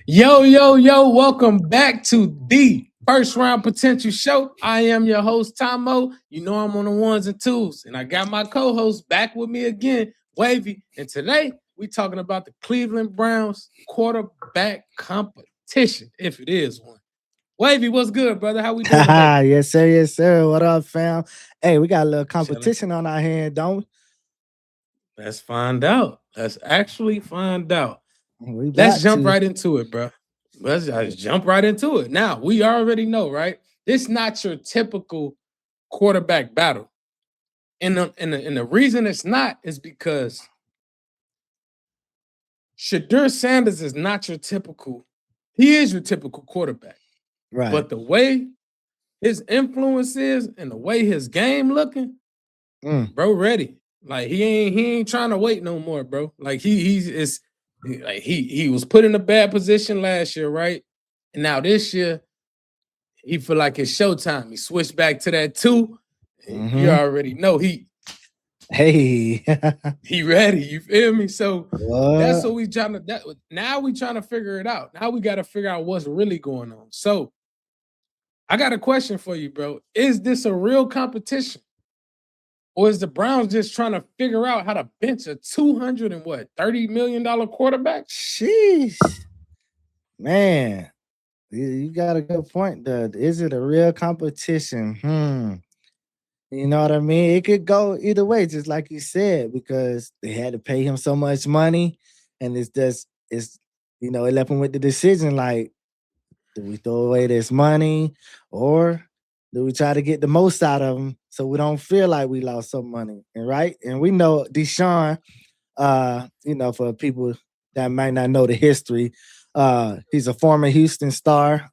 Yo, yo, yo, welcome back to the First Round Potential Show. I am your host, Tomo. You know I'm on the ones and twos, and I got my co-host back with me again, Wavy. And today we talking about the Cleveland Browns quarterback competition, if it is one. Wavy, what's good, brother? How we doing today? Yes, sir. Yes, sir. What up, fam? Hey, we got a little Chilling. competition on our hand, don't Let's find out. Let's actually find out. we? We Let's about jump to. right into it, bro. Let's just jump right into it. Now, we already know, right? This not your typical quarterback battle. And the reason it's not is because Shedeur Sanders is not your typical, he is your typical quarterback. Right. But the way his influence is and the way his game looking, Mm. bro, ready. Like he ain't trying to wait no more, bro. Like he was put in a bad position last year, right? And now this year, he feel like it's showtime. He switched back to that two. You Mm-hmm. already know Hey. he ready. You feel me? So that's What? what we trying to. Now we trying to figure it out. Now we got to figure out what's really going on. So I got a question for you, bro. Is this a real competition, or is the Browns just trying to figure out how to bench a $230 million quarterback? Sheesh. Man, you got a good point, though. Is it a real competition? You know what I mean? It could go either way, just like you said, because they had to pay him so much money, and it left him with the decision like, do we throw away this money or do we try to get the most out of them so we don't feel like we lost some money? And right? And we know Deshaun, for people that might not know the history, he's a former Houston star.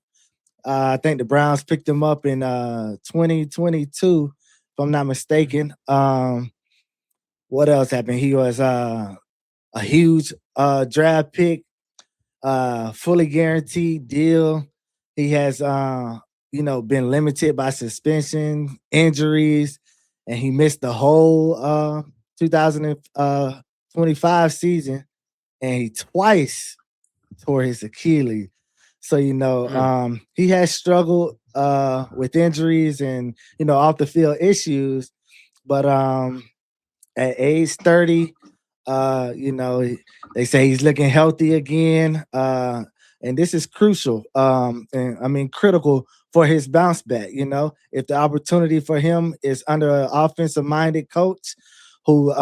I think the Browns picked him up in 2022, if I'm not mistaken. What else happened? He was a huge draft pick, fully guaranteed deal. He has been limited by suspension, injuries, and he missed the whole 2025 season, and he twice tore his Achilles. So Mm. he has struggled with injuries and off the field issues, but at age 30, they say he's looking healthy again. And this is crucial. And I mean critical for his bounce back. If the opportunity for him is under an offensive minded coach who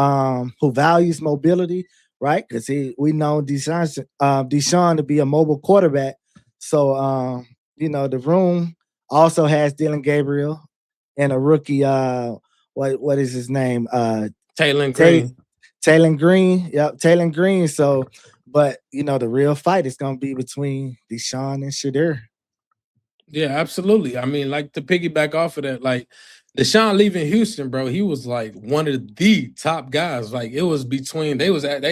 values mobility, right? Because we know Deshaun to be a mobile quarterback. So the room also has Dylan Gabriel and a rookie. What is his name? Taylor Tay Green. Taylor Green. Yep, Taylor Green. So, but the real fight is gonna be between Deshaun and Shedeur. Yeah, absolutely. I mean, like to piggyback off of that, like Deshaun leaving Houston, bro, he was like one of the top guys. Like it was between they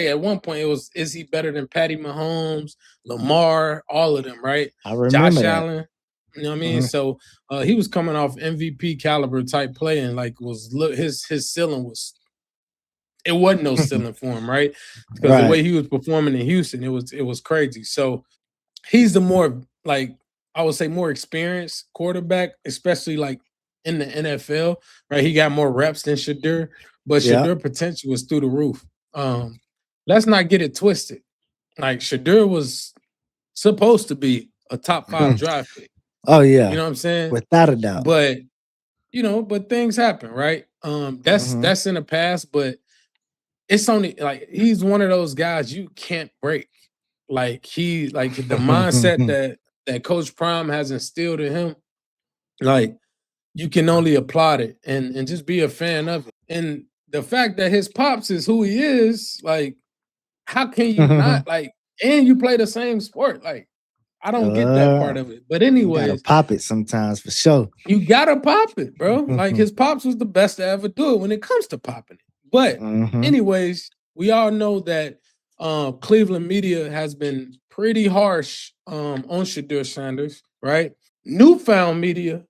at one point it was is he better than Patty Mahomes, Lamar, all of them, right? I remember Josh that. Allen. You know what I mean? Mhm. So he was coming off MVP caliber type play, and like was look his ceiling was it wasn't no ceiling for him, right? Because the Right. way he was performing in Houston, it was crazy. So he's the more like I would say more experienced quarterback, especially like in the NFL, right? He got more reps than Shedeur, but Yeah. Shedeur potential was through the roof. Let's not get it twisted. Like Shedeur was supposed to be a top five draft pick. Oh You yeah, know what I'm saying? without a doubt. But but things happen, right? That's Hmm. that's in the past, but it's only like he's one of those guys you can't break. Like the mindset that Coach Prime has instilled in him, like you can only applaud it and just be a fan of it. And the fact that his pops is who he is, like, how can you not like? And you play the same sport, like I don't get that uh, part of it. But you gotta anyways, pop it sometimes for sure. you gotta pop it, bro. Like his pops was the best to ever do it when it comes to popping it. But Hmm. anyways, we all know that Cleveland media has been pretty harsh on Shedeur Sanders, right? Newfound media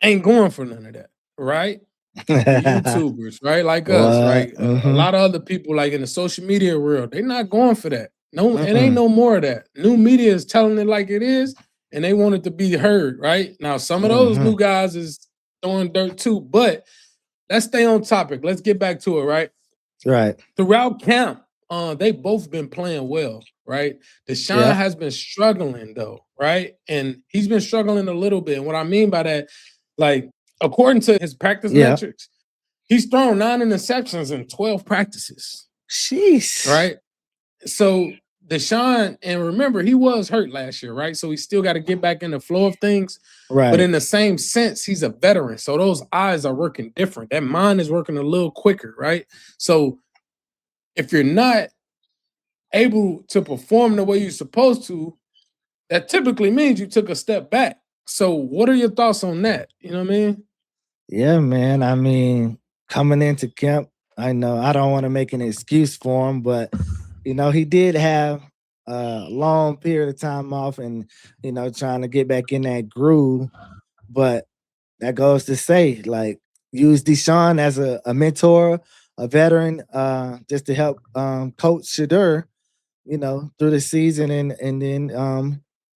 ain't going for none of that, right? The YouTubers, right? Like us, What? right? A lot of other people, like in the social media world, they're not going for that. No, it ain't no more of that. New media is telling it like it is, and they want it to be heard, right? Now, some of those new guys is throwing dirt too, but let's stay on topic. Let's get back to it, right? Right. Throughout camp, they both been playing well, right? Deshaun has been struggling though, right? And he's been struggling a little bit. And what I mean by that, like, according to his practice metrics, he's thrown 9 interceptions in 12 practices. Sheesh. Right? So Deshaun, and remember, he was hurt last year, right? So he still got to get back in the flow of things. Right. But in the same sense, he's a veteran. So those eyes are working different. That mind is working a little quicker, right? So if you're not able to perform the way you're supposed to, that typically means you took a step back. So what are your thoughts on that? You know what I mean? Yeah, man. I mean, coming into camp, I know I don't want to make an excuse for him, but he did have a long period of time off and trying to get back in that groove. But that goes to say, like, use Deshaun as a mentor, a veteran, just to help coach Shedeur, through the season, and then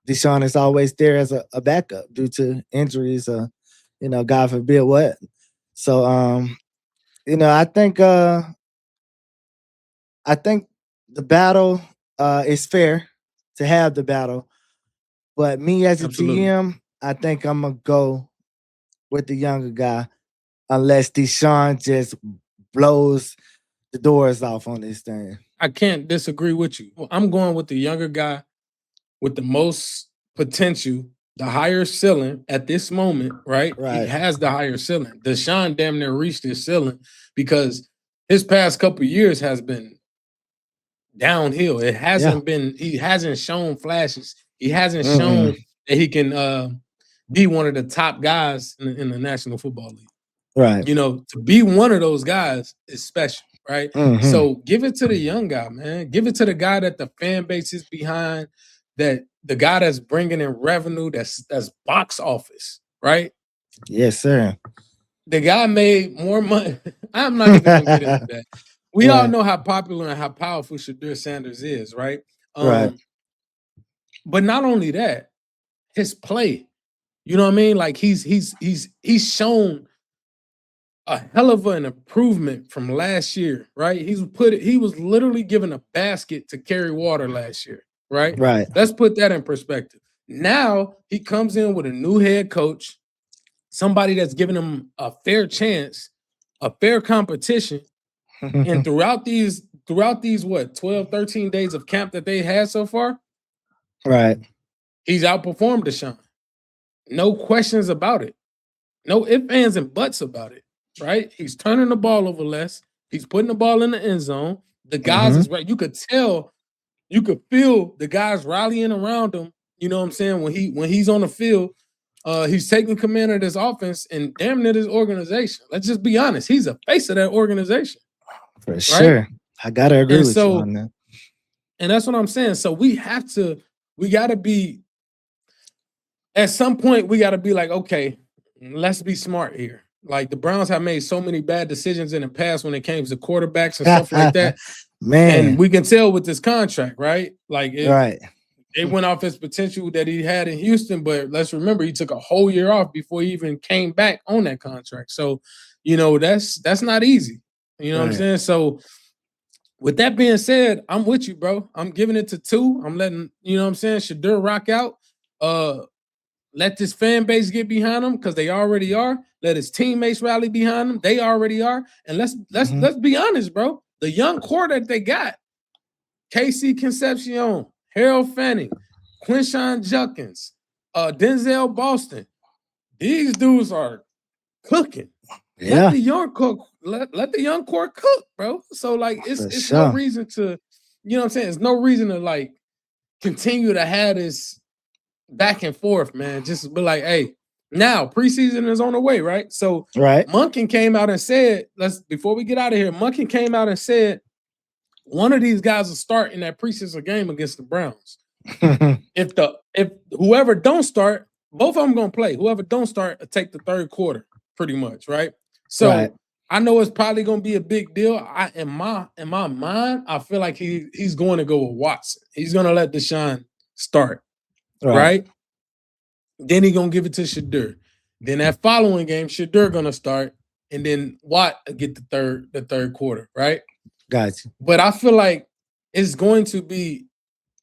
Deshaun is always there as a backup due to injuries, God forbid what. So I think the battle is fair to have the battle, but me as a Absolutely. GM, I think I'm gonna go with the younger guy, unless Deshaun just blows the doors off on this thing. I can't disagree with you. I'm going with the younger guy with the most potential, the higher ceiling at this moment, right? He Right. has the higher ceiling. Deshaun damn near reached his ceiling because his past couple years has been downhill. It hasn't been, he hasn't shown flashes. He hasn't shown that he can be one of the top guys in the National Football League. Right. To be one of those guys is special, right? So give it to the young guy, man. Give it to the guy that the fan base is behind, that the guy that's bringing in revenue, that's box office, right? Yes, sir. The guy made more money. I'm not even gonna get into that. We all know how popular and how powerful Shedeur Sanders is, right? Right. But not only that, his play. You know what I mean? Like he's shown a hell of an improvement from last year, right? He was literally given a basket to carry water last year, right? Right. Let's put that in perspective. Now he comes in with a new head coach, somebody that's giving him a fair chance, a fair competition. And throughout these what, 12, 13 days of camp that they had so far, right, he's outperformed Deshaun. No questions about it. No ifs, ands, and buts about it. Right? He's turning the ball over less. He's putting the ball in the end zone. The guys is right. You could tell, you could feel the guys rallying around him. You know what I'm saying? When he's on the field, he's taking command of this offense and damn near this organization. Let's just be honest. He's a face of that organization. For sure. I gotta agree with you on that. And that's what I'm saying. So we gotta be, at some point, we gotta be like, okay, let's be smart here. Like the Browns have made so many bad decisions in the past when it came to quarterbacks and stuff like that. Man. And we can tell with this contract, right? Like right. It went off his potential that he had in Houston, but let's remember he took a whole year off before he even came back on that contract. So, that's not easy. You know what I'm saying? So with that being said, I'm with you, bro. I'm giving it to 2. I'm letting, Shedeur rock out. Let this fan base get behind him because they already are. Let his teammates rally behind him. They already are. And let's be honest, bro. The young core that they got, Casey Concepcion, Harold Fanning, Quinshawn Judkins, Denzel Boston. These dudes are cooking. Yeah. Let the young cook. Let the young core cook, bro. So like it's no reason to, you know what I'm saying? It's no reason to like continue to have this back and forth, man. Just be like, hey, now preseason is on the way, right? So Monken came out and said, before we get out of here, Monken came out and said one of these guys will start in that preseason game against the Browns. if whoever don't start, both of them gonna play. Whoever don't start, take the third quarter, pretty much, right? So I know it's probably gonna be a big deal. In my mind, I feel like he's going to go with Watson. He's gonna let Deshaun start, Right. right? Then he gonna give it to Shedeur. Then that following game, Shedeur gonna start, and then Watt get the third quarter, right? Gotcha. But I feel like it's going to be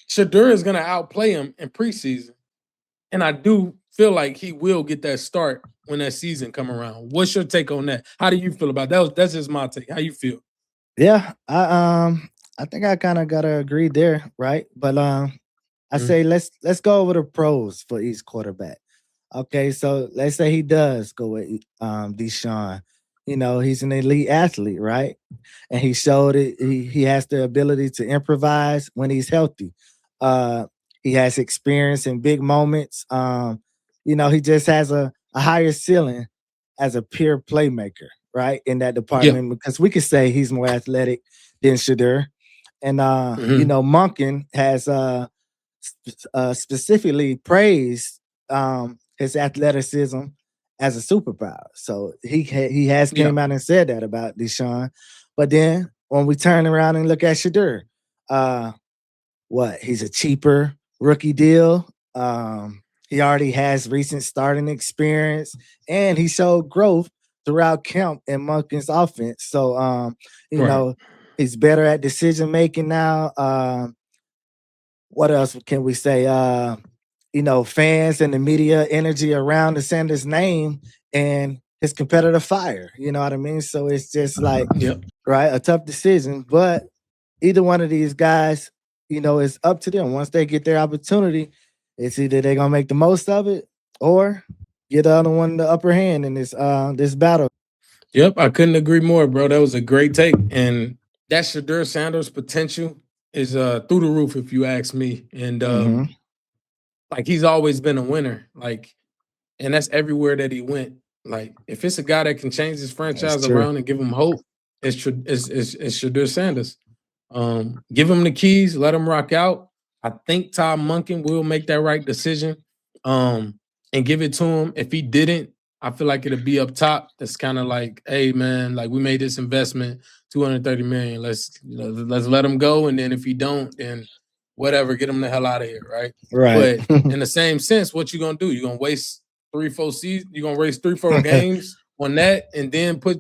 Shedeur is gonna outplay him in preseason, and I do feel like he will get that start when that season come around. What's your take on that? How do you feel about that? That's just my take. How you feel? Yeah, I think I kind of gotta agree there, right? But I Mhm. say let's go over the pros for each quarterback. Okay, so let's say he does go with Deshaun. You know, he's an elite athlete, right? And he showed it. He has the ability to improvise when he's healthy. Uh, he has experience in big moments. You know, he just has a higher ceiling as a pure playmaker, right? In that Yeah. department, because we could say he's more athletic than Shedeur. And you Mhm. know, Monken has specifically praised his athleticism as a superpower. So he has Yeah. came out and said that about Deshaun. But then when we turn around and look at Shedeur, uh, what he's a cheaper rookie deal. He already has recent starting experience, and he showed growth throughout camp in Monken's offense. So you Right. know, he's better at decision making now. What else can we say? You know, fans and the media energy around the Sanders name and his competitive fire. You know what I mean? So it's just like, Yep. right, a tough decision. But either one of these guys, you know, it's up to them. Once they get their opportunity, it's either they're gonna make the most of it or get the other one the upper hand in this battle. Yep. I couldn't agree more, bro. That was a great take. And that Shedeur Sanders potential is through the roof, if you ask me. And Hmm. like he's always been a winner. Like, and that's everywhere that he went. Like, if it's a guy that can change his That's franchise true. around and give him hope, it's Shedeur Sanders. Give him the keys, let him rock out. I think Todd Monken will make that right decision, um, and give it to him. If he didn't, I feel like it'll be up top. That's kind of like, hey man, like we made this investment, 230 million. Let's let him go. And then if he don't, then whatever, get him the hell out of here, right? Right. But in the same sense, what you gonna do? You're gonna waste 3, 4 seasons, you're gonna waste 3, 4 games on that, and then put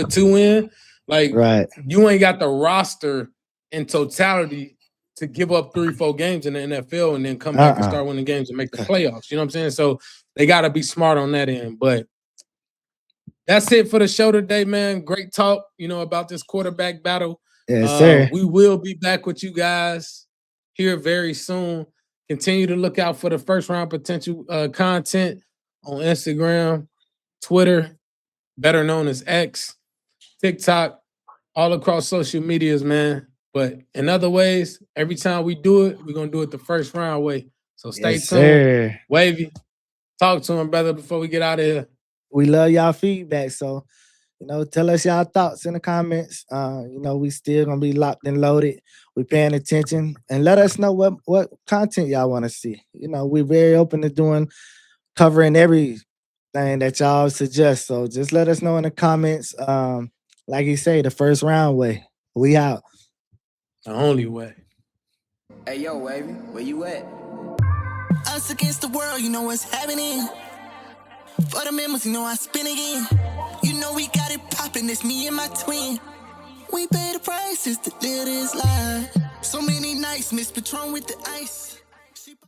two in. Like Right. you ain't got the roster in totality to give up 3, 4 games in the NFL and then come back and Uh-uh. start winning games and make the playoffs. You know what I'm saying? So they got to be smart on that end. But that's it for the show today, man. Great talk, about this quarterback battle. Yes, sir. We will be back with you guys here very soon. Continue to look out for the first round potential content on Instagram, Twitter, better known as X, TikTok, all across social medias, man. But in other ways, every time we do it, we're gonna do it the first round way. So stay Yes, tuned. sir. Wavy, talk to him, brother, before we get out of here. We love y'all feedback. So, you know, tell us y'all thoughts in the comments. You know, we still gonna be locked and loaded. We paying attention and let us know what content y'all want to see. You know, we're very open to doing covering everything that y'all suggest. So just let us know in the comments. Like you say, the first round way. We out. The only way. Hey yo, Wavy, where you at? Us against the world, you know what's happening. For the members, you know I spin again. You know we got it poppin', it's me and my twin. We pay the price just to live this life. So many nights, Miss Patron with the ice.